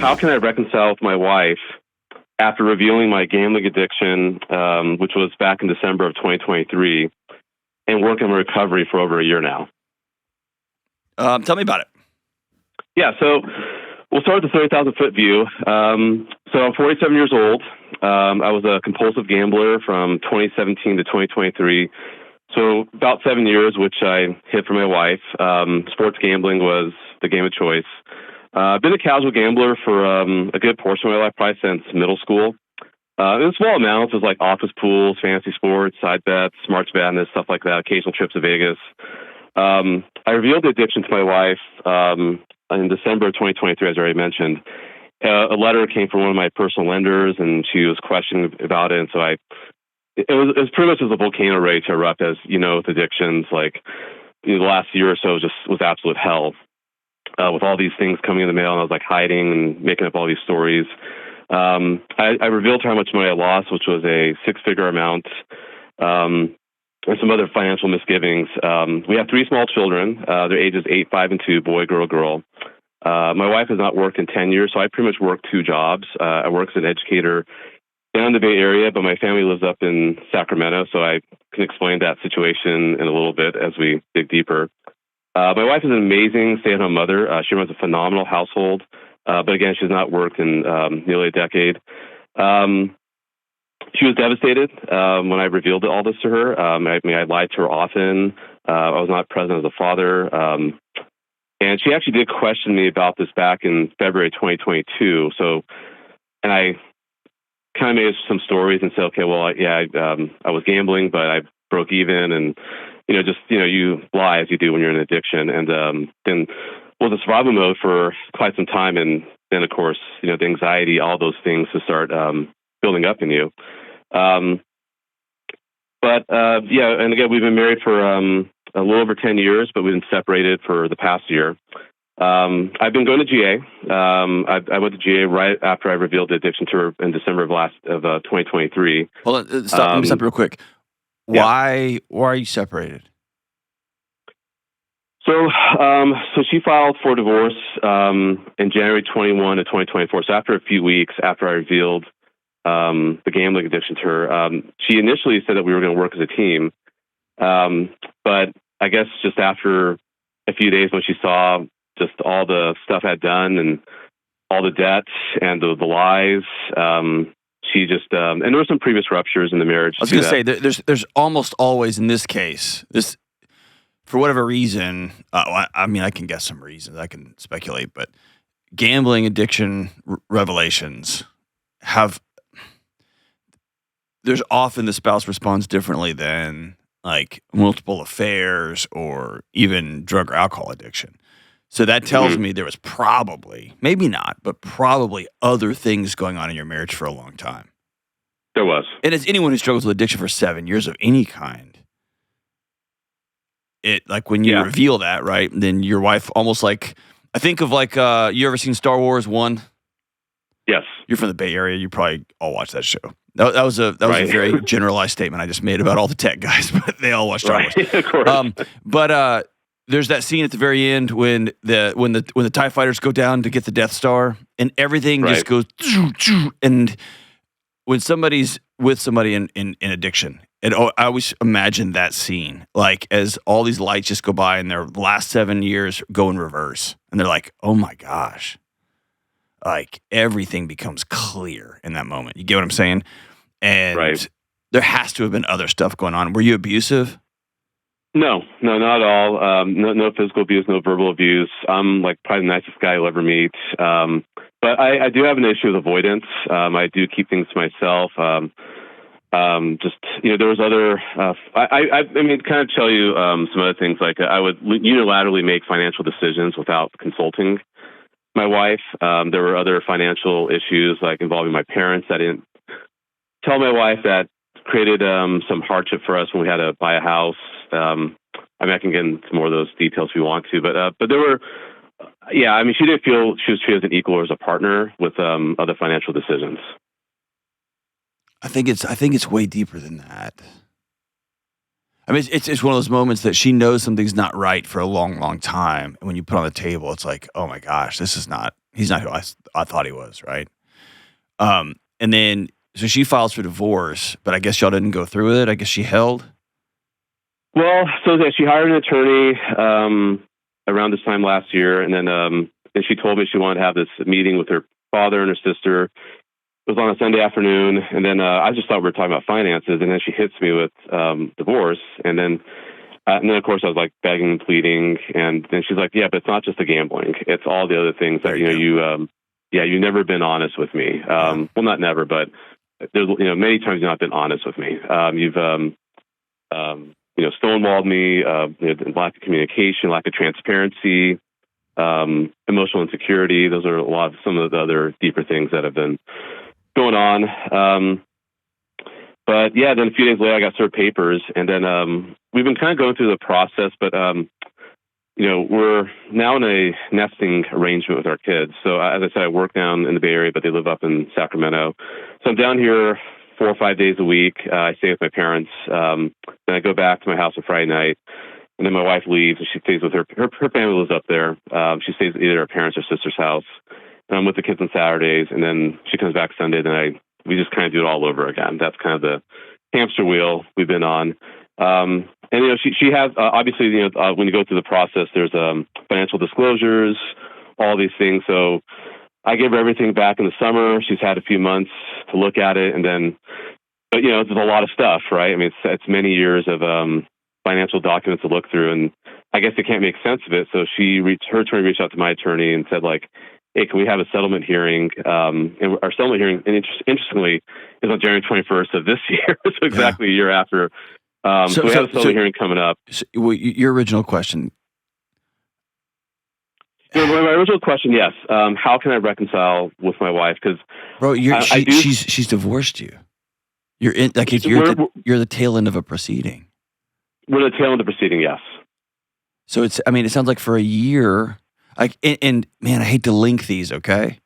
how can I reconcile with my wife after revealing my gambling addiction, which was back in December of 2023, and work on recovery for over a year now? Tell me about it. Yeah, so we'll start with the 30,000-foot view. So I'm 47 years old. I was a compulsive gambler from 2017 to 2023. So about 7 years, which I hid from my wife. Sports gambling was the game of choice. I've been a casual gambler for a good portion of my life, probably since middle school. In small amounts, it was like office pools, fantasy sports, side bets, March Madness, stuff like that, occasional trips to Vegas. I revealed the addiction to my wife in December of 2023, as I already mentioned. A letter came from one of my personal lenders, and she was questioning about it. And so it was pretty much as a volcano ready to erupt, as you know, with addictions. Like, the last year or so was absolute hell, with all these things coming in the mail, and I was like hiding and making up all these stories. I revealed to her how much money I lost, which was a six-figure amount, and some other financial misgivings. We have three small children. Their ages 8, 5, and 2, boy, girl, girl. My wife has not worked in 10 years, so I pretty much work two jobs. I work as an educator down in the Bay Area, but my family lives up in Sacramento, so I can explain that situation in a little bit as we dig deeper. My wife is an amazing stay-at-home mother. She runs a phenomenal household, but again, she's not worked in nearly a decade. She was devastated when I revealed all this to her. I lied to her often. I was not present as a father. And she actually did question me about this back in February 2022. And I kind of made some stories and said, okay, well, I was gambling, but I broke even, and you lie as you do when you're in addiction. And then was in survival mode for quite some time, and then of course, the anxiety, all those things to start building up in you. And again, we've been married for a little over 10 years, but we've been separated for the past year. I've been going to GA. I went to GA right after I revealed the addiction to her in December of 2023. Hold on, let me stop real quick. Why are you separated? So she filed for divorce in January 21 of 2024. So after a few weeks after I revealed the gambling addiction to her, she initially said that we were going to work as a team. But I guess just after a few days, when she saw just all the stuff I'd done and all the debts and the lies, she just and there were some previous ruptures in the marriage. I was going to say there's almost always in this case this, for whatever reason. I mean, I can guess some reasons. I can speculate, but gambling addiction revelations have. There's often the spouse responds differently than like multiple affairs or even drug or alcohol addiction. So that tells me there was probably, maybe not, but probably other things going on in your marriage for a long time. There was. And as anyone who struggles with addiction for 7 years of any kind, it like when you reveal that, right, then your wife almost like, I think of like, you ever seen Star Wars 1? Yes. You're from the Bay Area. You probably all watched that show. That was a very generalized statement I just made about all the tech guys, but they all watch Star Wars. Of course. But there's that scene at the very end when the TIE fighters go down to get the Death Star, and everything just goes, and when somebody's with somebody in addiction, and I always imagine that scene, like as all these lights just go by and their last 7 years go in reverse, and they're like, oh my gosh. Like everything becomes clear in that moment. You get what I'm saying? And there has to have been other stuff going on. Were you abusive? No, not at all. No physical abuse, no verbal abuse. I'm like probably the nicest guy you'll ever meet. But I do have an issue with avoidance. I do keep things to myself. There was other. I mean, kind of tell you some other things. Like I would unilaterally make financial decisions without consulting my wife. There were other financial issues like involving my parents. I didn't tell my wife. That created some hardship for us when we had to buy a house. I mean, I can get into more of those details if you want to, but there were, I mean, she didn't feel she was treated as an equal or as a partner with other financial decisions. I think it's way deeper than that. I mean, it's one of those moments that she knows something's not right for a long, long time. And when you put it on the table, it's like, oh my gosh, this is not He's not who I thought he was, right? And then so she files for divorce, but I guess y'all didn't go through with it. I guess she held. Well, so she hired an attorney around this time last year, and then and she told me she wanted to have this meeting with her father and her sister. It was on a Sunday afternoon, and then I just thought we were talking about finances, and then she hits me with divorce, and then of course I was like begging and pleading, and then she's like, "Yeah, but it's not just the gambling; it's all the other things that you've never been honest with me. Well, not never, but there's many times you've not been honest with me. You've stonewalled me, lack of communication, lack of transparency, emotional insecurity. Those are some of the other deeper things that have been going on. But yeah, then a few days later, I got served papers, and then we've been kind of going through the process, but we're now in a nesting arrangement with our kids. So as I said, I work down in the Bay Area, but they live up in Sacramento. So I'm down here 4 or 5 days a week. I stay with my parents. Then I go back to my house on Friday night, and then my wife leaves, and she stays with her family lives up there. She stays at either her parents' or sister's house. And I'm with the kids on Saturdays, and then she comes back Sunday, then we just kind of do it all over again. That's kind of the hamster wheel we've been on. And she has obviously when you go through the process, there's financial disclosures, all these things. So I gave her everything back in the summer. She's had a few months to look at it, and then, but there's a lot of stuff, right? I mean, it's many years of financial documents to look through, and I guess they can't make sense of it. So her attorney reached out to my attorney and said, like, "Hey, can we have a settlement hearing?" And our settlement hearing, and interestingly, is on January 21st of this year, so exactly a year after. So we have a settlement hearing coming up. So, your original question. My original question, yes. How can I reconcile with my wife? Because bro, she's divorced you. You're the tail end of a proceeding. We're the tail end of the proceeding, yes. So it sounds like for a year. And man, I hate to link these, okay?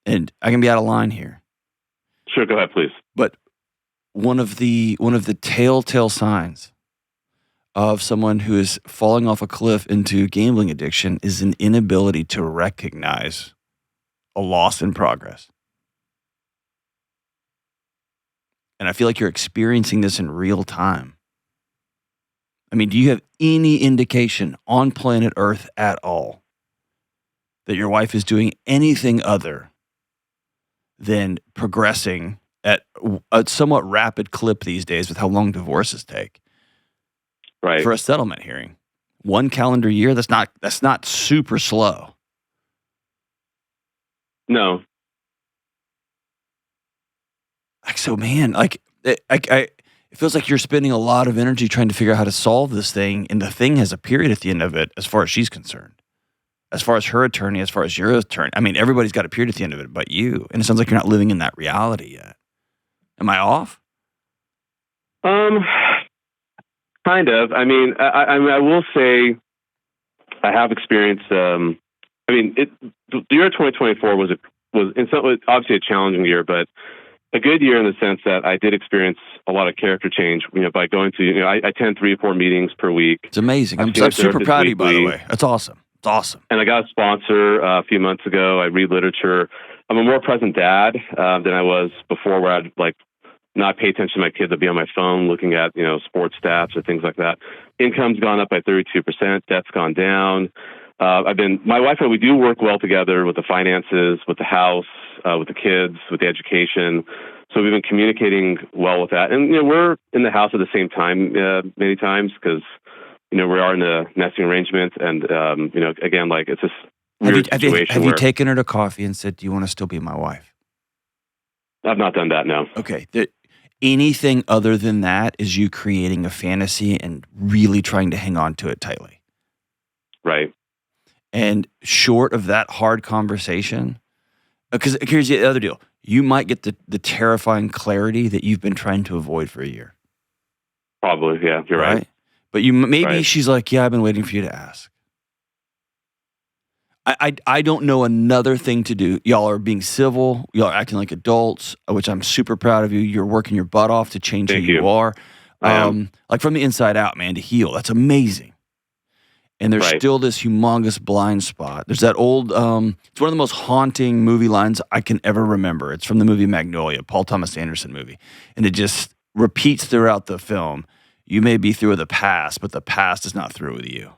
And I can be out of line here. Sure, go ahead, please. But one of the telltale signs of someone who is falling off a cliff into gambling addiction is an inability to recognize a loss in progress. And I feel like you're experiencing this in real time. I mean, do you have any indication on planet Earth at all that your wife is doing anything other than progressing at a somewhat rapid clip these days with how long divorces take? Right. For a settlement hearing. 1 calendar year, that's not super slow. No. So man, it feels like you're spending a lot of energy trying to figure out how to solve this thing, and the thing has a period at the end of it as far as she's concerned. As far as her attorney, as far as your attorney. I mean, everybody's got a period at the end of it but you. And it sounds like you're not living in that reality yet. Am I off? Kind of. I mean, I will say I have experienced. The year 2024 was in some ways obviously a challenging year, but a good year in the sense that I did experience a lot of character change. By going to I attend 3 or 4 meetings per week. It's amazing. I'm super proud of you, by the way. That's awesome. It's awesome. And I got a sponsor a few months ago. I read literature. I'm a more present dad than I was before, where I'd not pay attention to my kids. I'd be on my phone looking at, sports stats or things like that. Income's gone up by 32%. Debt's gone down. My wife and I, we do work well together with the finances, with the house, with the kids, with the education. So we've been communicating well with that. And, we're in the house at the same time many times because, we are in a nesting arrangement. And, again, it's this weird situation. Have you taken her to coffee and said, "Do you want to still be my wife?" I've not done that, no. Okay. Anything other than that is you creating a fantasy and really trying to hang on to it tightly. Right. And short of that hard conversation, because here's the other deal. You might get the terrifying clarity that you've been trying to avoid for a year. Probably, yeah, you're right. But maybe she's like, "Yeah, I've been waiting for you to ask." I don't know another thing to do. Y'all are being civil. Y'all are acting like adults, which I'm super proud of you. You're working your butt off to change who you are. Like from the inside out, man, to heal. That's amazing. And there's Right. still this humongous blind spot. There's that old, it's one of the most haunting movie lines I can ever remember. It's from the movie Magnolia, Paul Thomas Anderson movie. And it just repeats throughout the film. You may be through with the past, but the past is not through with you.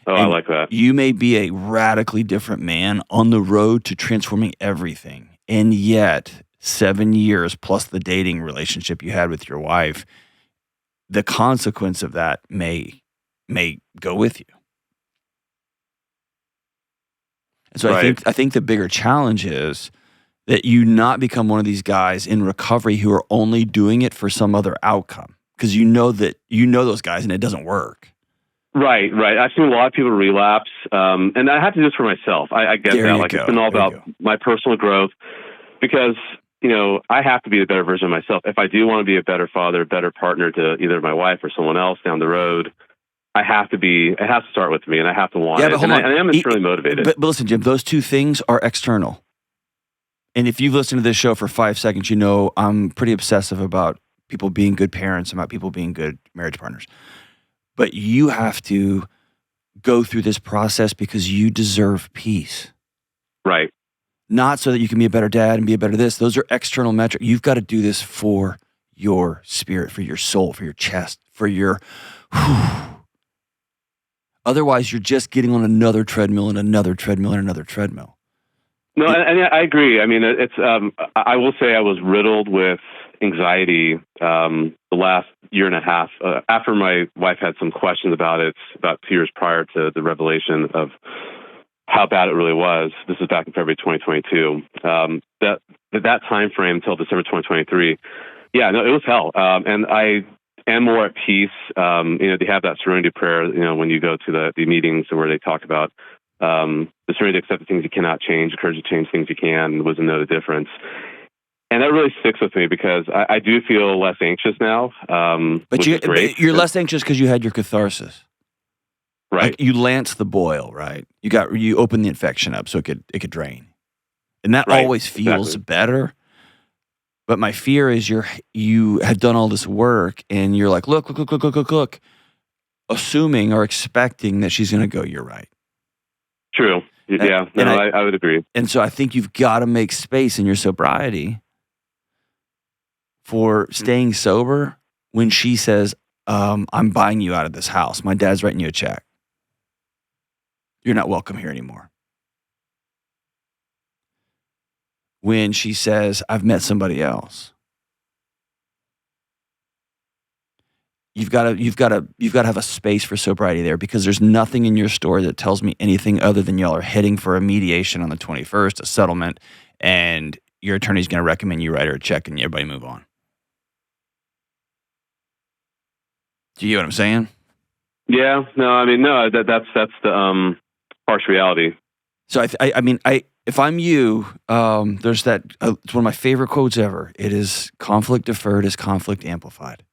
Oh, And I like that. you may be a radically different man on the road to transforming everything. And yet, 7 years plus the dating relationship you had with your wife, the consequence of that may go with you. And so Right. I think the bigger challenge is that you not become one of these guys in recovery who are only doing it for some other outcome, because you know those guys and it doesn't work. Right. I've seen a lot of people relapse, and I have to do this for myself. I get There that. you Like, go. it's been all There you about go. my personal growth, because I have to be a better version of myself. If I do want to be a better father, a better partner to either my wife or someone else down the road, it has to start with me, and I have to want Yeah, it. but hold And on. I am internally motivated. But listen, Jim, those two things are external. And if you've listened to this show for 5 seconds, you know I'm pretty obsessive about people being good parents, about people being good marriage partners. But you have to go through this process because you deserve peace. Right. Not so that you can be a better dad and be a better this. Those are external metrics. You've got to do this for your spirit, for your soul, for your chest, for your... Otherwise, you're just getting on another treadmill and another treadmill and another treadmill. No, and I agree. I mean, it's. I will say I was riddled with anxiety the last year and a half after my wife had some questions about it. About 2 years prior to the revelation of how bad it really was. This is back in February 2022. That time frame till December 2023. Yeah, no, it was hell. And I am more at peace. They have that serenity prayer. When you go to the meetings where they talk about the serenity to accept the things you cannot change, the courage to change things you can, wisdom to know the difference. And that really sticks with me because I do feel less anxious now. But which is great. You're less anxious because you had your catharsis. Right. Like you lanced the boil, right? You opened the infection up so it could drain. And that Right, always feels exactly. better. But my fear is you have done all this work and you're like, look, assuming or expecting that she's going to go, you're right. True. Yeah. I would agree. And so I think you've got to make space in your sobriety for staying sober when she says, I'm buying you out of this house. My dad's writing you a check. You're not welcome here anymore. When she says, I've met somebody else. You've got to have a space for sobriety there, because there's nothing in your story that tells me anything other than y'all are heading for a mediation on the 21st, a settlement, and your attorney's going to recommend you write her a check and everybody move on. Do you get what I'm saying? Yeah. No. I mean, no. That's the harsh reality. So I mean, if I'm you, there's that. It's one of my favorite quotes ever. It is, conflict deferred is conflict amplified.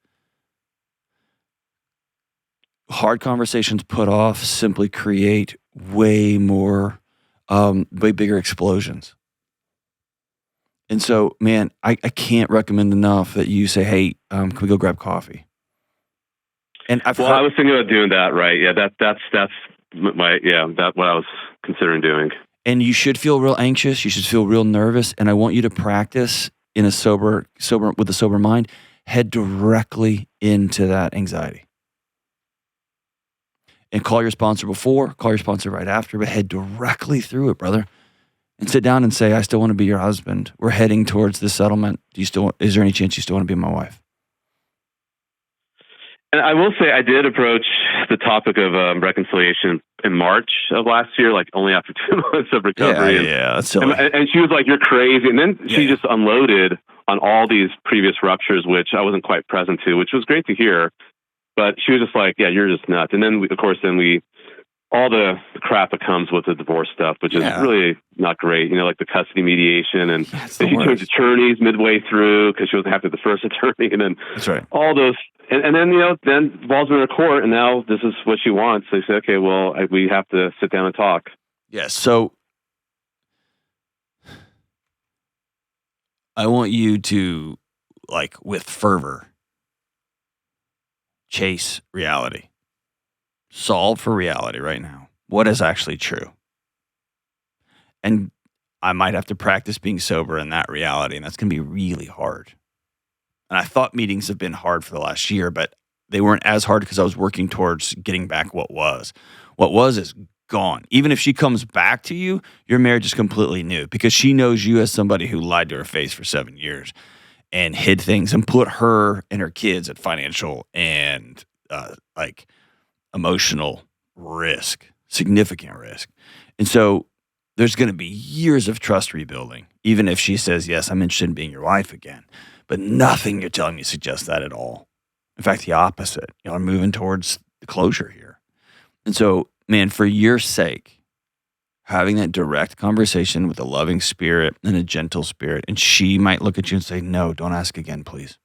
Hard conversations put off simply create way bigger explosions. And so, man, I can't recommend enough that you say, hey, can we go grab coffee? And I was thinking about doing that, right? Yeah, that's what I was considering doing. And you should feel real anxious. You should feel real nervous. And I want you to practice with a sober mind, head directly into that anxiety. And call your sponsor before, call your sponsor right after, but head directly through it, brother. And sit down and say, I still want to be your husband. We're heading towards this settlement. Is there any chance you still want to be my wife? And I will say I did approach the topic of reconciliation in March of last year, like only after 2 months of recovery. Yeah, that's silly. And she was like, you're crazy. And then she just unloaded on all these previous ruptures, which I wasn't quite present to, which was great to hear. But she was just like, yeah, you're just nuts. And then, all the crap that comes with the divorce stuff, which is really not great. Like the custody mediation, and then she changed attorneys midway through because she wasn't happy with the first attorney, and then that's right. All those, and then then balls in her court, and now this is what she wants. They say, okay, well, we have to sit down and talk. Yes. So I want you to, with fervor, chase reality. solve for reality right now. What is actually true? And I might have to practice being sober in that reality, and that's going to be really hard. And I thought meetings have been hard for the last year, but they weren't as hard because I was working towards getting back what was. What was is gone. Even if she comes back to you, your marriage is completely new because she knows you as somebody who lied to her face for 7 years and hid things and put her and her kids at financial and emotional risk, significant risk. And so there's going to be years of trust rebuilding, even if she says, yes, I'm interested in being your wife again. But nothing you're telling me suggests that at all. In fact, the opposite. I'm moving towards the closure here. And so, man, for your sake, having that direct conversation with a loving spirit and a gentle spirit, and she might look at you and say, no, don't ask again, please.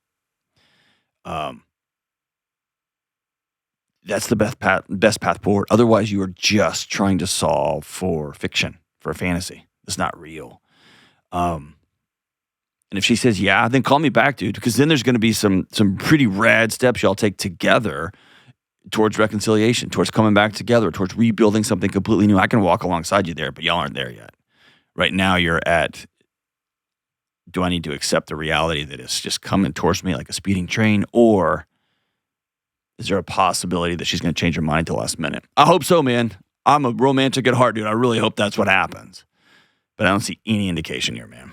That's the best path forward. Otherwise, you are just trying to solve for fiction, for a fantasy. It's not real. And if she says, yeah, then call me back, dude, because then there's going to be some pretty rad steps y'all take together towards reconciliation, towards coming back together, towards rebuilding something completely new. I can walk alongside you there, but y'all aren't there yet. Right now, you're at, do I need to accept the reality that it's just coming towards me like a speeding train, or is there a possibility that she's going to change her mind at the last minute? I hope so, man. I'm a romantic at heart, dude. I really hope that's what happens. But I don't see any indication here, man.